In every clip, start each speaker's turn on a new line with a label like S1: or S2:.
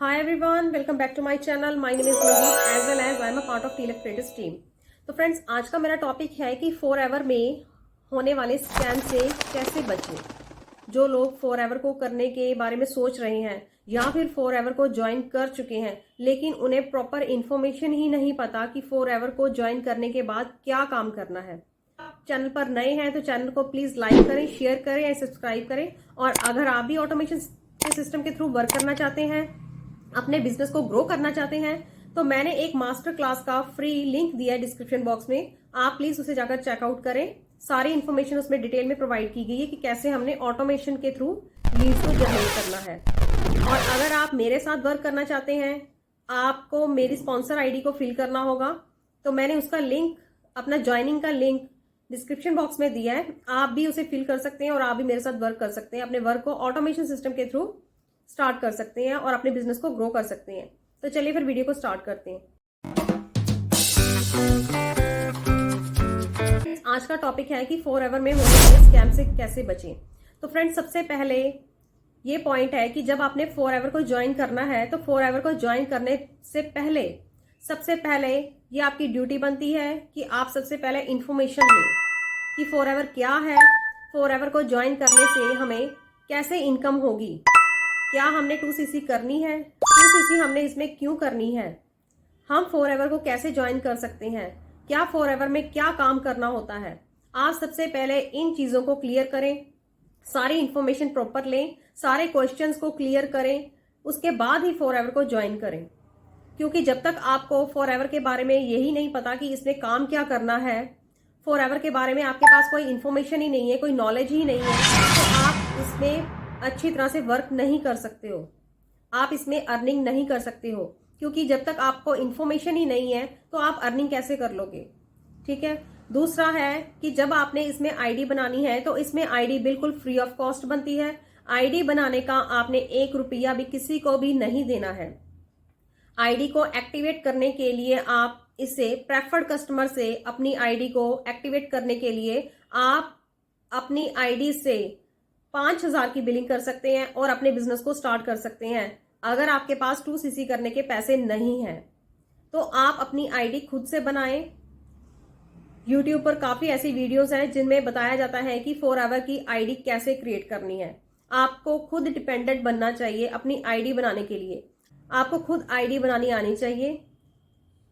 S1: Hi everyone, welcome back to my channel. My name is Manjeet as well as I am a part of TLF Traders team. तो friends आज का मेरा topic है कि forever में होने वाले स्कैम से कैसे बचें। जो लोग फॉरएवर को करने के बारे में सोच रहे हैं या फिर फॉरएवर को ज्वाइन कर चुके हैं लेकिन उन्हें प्रॉपर इन्फॉर्मेशन ही नहीं पता कि फॉरएवर को ज्वाइन करने के बाद क्या काम करना है। चैनल पर नए हैं तो चैनल को प्लीज लाइक करें, शेयर करें या सब्सक्राइब करें। और अगर आप भी ऑटोमेशन के सिस्टम के थ्रू वर्क करना चाहते हैं, अपने बिजनेस को ग्रो करना चाहते हैं, तो मैंने एक मास्टर क्लास का फ्री लिंक दिया है डिस्क्रिप्शन बॉक्स में। आप प्लीज उसे जाकर चेकआउट करें। सारी इन्फॉर्मेशन उसमें डिटेल में प्रोवाइड की गई है कि कैसे हमने ऑटोमेशन के थ्रू लीड्स को जनरेट करना है। और अगर आप मेरे साथ वर्क करना चाहते हैं, आपको मेरी स्पॉन्सर आईडी को फिल करना होगा, तो मैंने उसका लिंक, अपना ज्वाइनिंग का लिंक डिस्क्रिप्शन बॉक्स में दिया है। आप भी उसे फिल कर सकते हैं और आप भी मेरे साथ वर्क कर सकते हैं। अपने वर्क को ऑटोमेशन सिस्टम के थ्रू स्टार्ट कर सकते हैं और अपने बिजनेस को ग्रो कर सकते हैं। तो चलिए फिर वीडियो को स्टार्ट करते हैं। आज का टॉपिक है कि फॉरएवर में होने वाले स्कैम से कैसे बचें। तो फ्रेंड्स सबसे पहले ये पॉइंट है कि जब आपने फॉरएवर को ज्वाइन करना है तो फॉरएवर को ज्वाइन करने से पहले सबसे पहले ये आपकी ड्यूटी बनती है कि आप सबसे पहले इंफॉर्मेशन लें कि फॉरएवर क्या है, फॉरएवर को ज्वाइन करने से हमें कैसे इनकम होगी, क्या हमने 2cc करनी है, 2cc हमने इसमें क्यों करनी है, हम फॉरएवर को कैसे ज्वाइन कर सकते हैं, क्या फॉरएवर में क्या काम करना होता है। आप सबसे पहले इन चीजों को क्लियर करें, सारी इंफॉर्मेशन प्रॉपर लें, सारे क्वेश्चंस को क्लियर करें, उसके बाद ही फॉरएवर को ज्वाइन करें। क्योंकि जब तक आपको फॉरएवर के बारे में यही नहीं पता कि इसमें काम क्या करना है, फॉरएवर के बारे में आपके पास कोई इंफॉर्मेशन ही नहीं है, कोई नॉलेज ही नहीं है, तो आप इसमें अच्छी तरह से वर्क नहीं कर सकते हो, आप इसमें अर्निंग नहीं कर सकते हो। क्योंकि जब तक आपको इन्फॉर्मेशन ही नहीं है तो आप अर्निंग कैसे कर लोगे। ठीक है। दूसरा है कि जब आपने इसमें आईडी बनानी है तो इसमें आईडी बिल्कुल फ्री ऑफ कॉस्ट बनती है। आईडी बनाने का आपने 1 रुपया भी किसी को भी नहीं देना है। आईडी को एक्टिवेट करने के लिए आप इसे प्रेफर्ड कस्टमर से अपनी आईडी को एक्टिवेट करने के लिए आप अपनी आईडी से 5,000 की बिलिंग कर सकते हैं और अपने बिजनेस को स्टार्ट कर सकते हैं। अगर आपके पास 2cc करने के पैसे नहीं हैं तो आप अपनी आईडी खुद से बनाएं। यूट्यूब पर काफी ऐसी वीडियोस हैं जिनमें बताया जाता है कि फॉरएवर की आईडी कैसे क्रिएट करनी है। आपको खुद डिपेंडेंट बनना चाहिए अपनी आईडी बनाने के लिए। आपको खुद आईडी बनानी आनी चाहिए।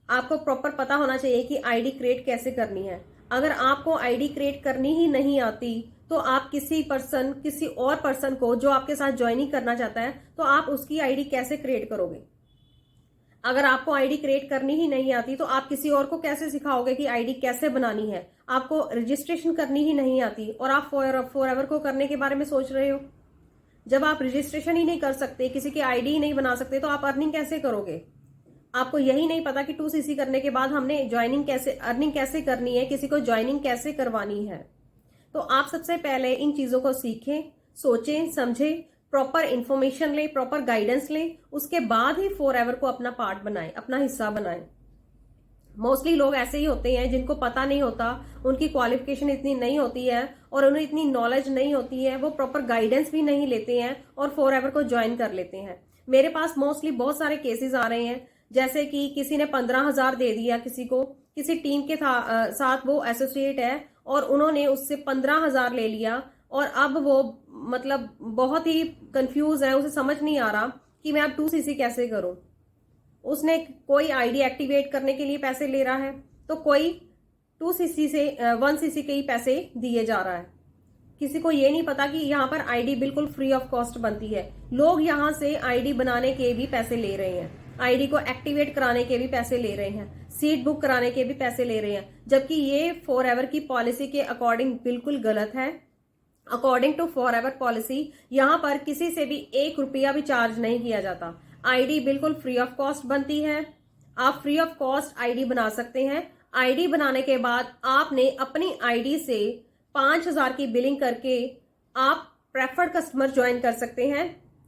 S1: आपको प्रॉपर पता होना चाहिए कि आईडी क्रिएट कैसे करनी है। अगर आपको आईडी क्रिएट करनी ही नहीं आती तो आप किसी और पर्सन को जो आपके साथ ज्वाइनिंग करना चाहता है तो आप उसकी आईडी कैसे क्रिएट करोगे। अगर आपको आईडी क्रिएट करनी ही नहीं आती तो आप किसी और को कैसे सिखाओगे कि आईडी कैसे बनानी है। आपको रजिस्ट्रेशन करनी ही नहीं आती और आप फॉरएवर को करने के बारे में सोच रहे हो। जब आप रजिस्ट्रेशन ही नहीं कर सकते, किसी की आईडी ही नहीं बना सकते, तो आप अर्निंग कैसे करोगे। आपको यही नहीं पता कि 2cc करने के बाद हमने अर्निंग कैसे करनी है, किसी को ज्वाइनिंग कैसे करवानी है। तो आप सबसे पहले इन चीजों को सीखें, सोचें, समझें, प्रॉपर इंफॉर्मेशन लें, प्रॉपर गाइडेंस लें, उसके बाद ही फॉरएवर को अपना पार्ट बनाएं, अपना हिस्सा बनाएं। मोस्टली लोग ऐसे ही होते हैं जिनको पता नहीं होता, उनकी क्वालिफिकेशन इतनी नहीं होती है और उन्हें इतनी नॉलेज नहीं होती है, वो प्रॉपर गाइडेंस भी नहीं लेते हैं और फॉरएवर को ज्वाइन कर लेते हैं। मेरे पास मोस्टली बहुत सारे केसेस आ रहे हैं, जैसे कि किसी ने 15,000 दे दिया किसी को, किसी टीम के साथ वो एसोसिएट है और उन्होंने उससे 15,000 ले लिया और अब वो मतलब बहुत ही कंफ्यूज है, उसे समझ नहीं आ रहा कि मैं अब 2cc कैसे करूं। उसने कोई आईडी एक्टिवेट करने के लिए पैसे ले रहा है तो कोई 2cc से 1cc के ही पैसे दिए जा रहा है। किसी को ये नहीं पता कि यहाँ पर आईडी बिल्कुल फ्री ऑफ कॉस्ट बनती है। लोग यहाँ से आईडी बनाने के भी पैसे ले रहे हैं, आईडी को एक्टिवेट कराने के भी पैसे ले रहे हैं, सीट बुक कराने के भी पैसे ले रहे हैं, जबकि ये फॉरएवर की पॉलिसी के अकॉर्डिंग बिल्कुल गलत है। अकॉर्डिंग टू फॉरएवर पॉलिसी यहाँ पर किसी से भी 1 रुपया भी चार्ज नहीं किया जाता। आईडी बिल्कुल फ्री ऑफ कॉस्ट बनती है। आप फ्री ऑफ कॉस्ट आईडी बना सकते हैं। आईडी बनाने के बाद आपने अपनी आईडी से 5,000 की बिलिंग करके आप प्रेफर्ड कस्टमर ज्वाइन कर सकते हैं।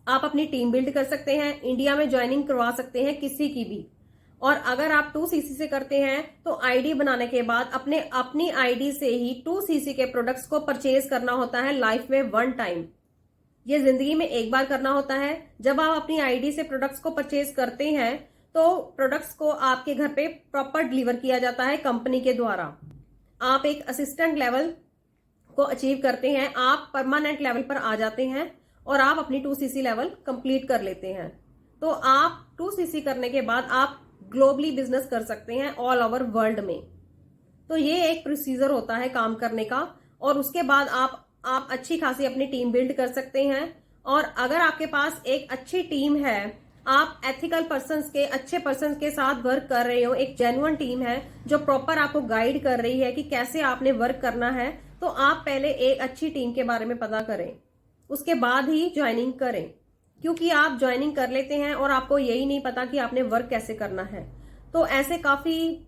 S1: आप अपनी टीम बिल्ड कर सकते हैं, इंडिया में ज्वाइनिंग करवा सकते हैं किसी की भी। और अगर आप 2cc से करते हैं तो आईडी बनाने के बाद अपनी आईडी से ही 2cc के प्रोडक्ट्स को परचेज करना होता है लाइफ में 1 टाइम। ये जिंदगी में एक बार करना होता है। जब आप अपनी आईडी से प्रोडक्ट्स को परचेज करते हैं तो प्रोडक्ट्स को आपके घर पे प्रॉपर डिलीवर किया जाता है कंपनी के द्वारा। आप एक असिस्टेंट लेवल को अचीव करते हैं, आप परमानेंट लेवल पर आ जाते हैं और आप अपनी 2cc लेवल कंप्लीट कर लेते हैं। तो आप 2cc करने के बाद आप ग्लोबली बिजनेस कर सकते हैं ऑल ओवर वर्ल्ड में। तो ये एक प्रोसीजर होता है काम करने का, और उसके बाद आप अच्छी खासी अपनी टीम बिल्ड कर सकते हैं। और अगर आपके पास एक अच्छी टीम है, आप एथिकल पर्सन्स के, अच्छे पर्सन्स के साथ वर्क कर रहे हो, एक जेन्युइन टीम है जो प्रॉपर आपको गाइड कर रही है कि कैसे आपने वर्क करना है, तो आप पहले एक अच्छी टीम के बारे में पता करें, उसके बाद ही ज्वाइनिंग करें। क्योंकि आप ज्वाइनिंग कर लेते हैं और आपको यही नहीं पता कि आपने वर्क कैसे करना है। तो ऐसे काफी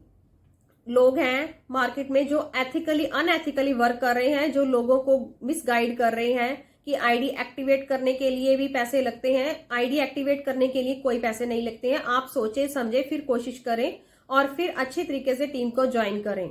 S1: लोग हैं मार्केट में जो एथिकली अनएथिकली वर्क कर रहे हैं, जो लोगों को मिसगाइड कर रहे हैं कि आईडी एक्टिवेट करने के लिए भी पैसे लगते हैं। आईडी एक्टिवेट करने के लिए कोई पैसे नहीं लगते हैं। आप सोचे समझे फिर कोशिश करें और फिर अच्छी तरीके से टीम को ज्वाइन करें।